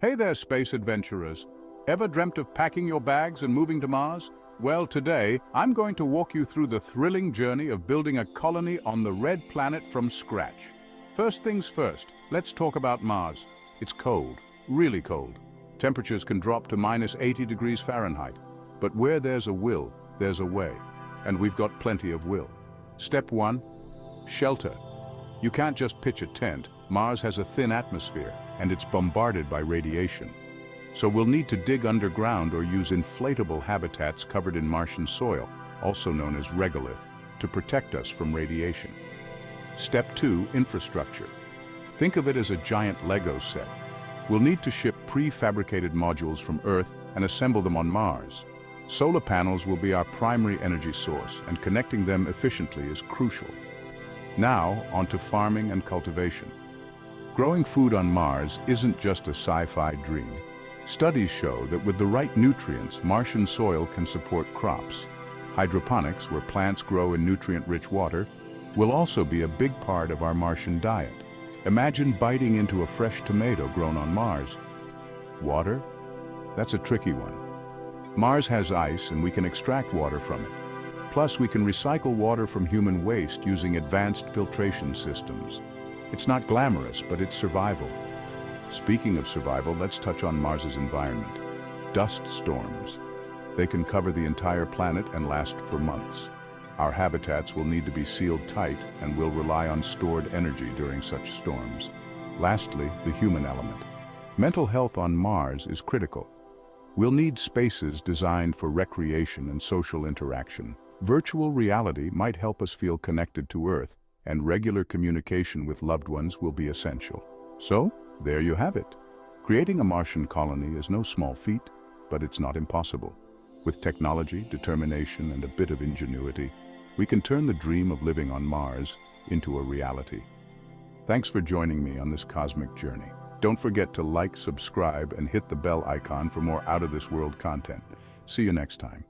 Hey there, space adventurers. Ever dreamt of packing your bags and moving to Mars? Well, today, I'm going to walk you through the thrilling journey of building a colony on the red planet from scratch. First things first, let's talk about Mars. It's cold, really cold. Temperatures can drop to minus 80 degrees Fahrenheit. But where there's a will, there's a way. And we've got plenty of will. Step 1. Shelter. You can't just pitch a tent. Mars has a thin atmosphere, and it's bombarded by radiation. So we'll need to dig underground or use inflatable habitats covered in Martian soil, also known as regolith, to protect us from radiation. Step 2. Infrastructure. Think of it as a giant Lego set. We'll need to ship prefabricated modules from Earth and assemble them on Mars. Solar panels will be our primary energy source, and connecting them efficiently is crucial. Now, onto farming and cultivation. Growing food on Mars isn't just a sci-fi dream. Studies show that with the right nutrients, Martian soil can support crops. Hydroponics, where plants grow in nutrient-rich water, will also be a big part of our Martian diet. Imagine biting into a fresh tomato grown on Mars. Water? That's a tricky one. Mars has ice, and we can extract water from it. Plus, we can recycle water from human waste using advanced filtration systems. It's not glamorous, but it's survival. Speaking of survival, let's touch on Mars's environment. Dust storms. They can cover the entire planet and last for months. Our habitats will need to be sealed tight and will rely on stored energy during such storms. Lastly, the human element. Mental health on Mars is critical. We'll need spaces designed for recreation and social interaction. Virtual reality might help us feel connected to Earth, and regular communication with loved ones will be essential. So, there you have it. Creating a Martian colony is no small feat, but it's not impossible. With technology, determination, and a bit of ingenuity, we can turn the dream of living on Mars into a reality. Thanks for joining me on this cosmic journey. Don't forget to like, subscribe, and hit the bell icon for more out-of-this-world content. See you next time.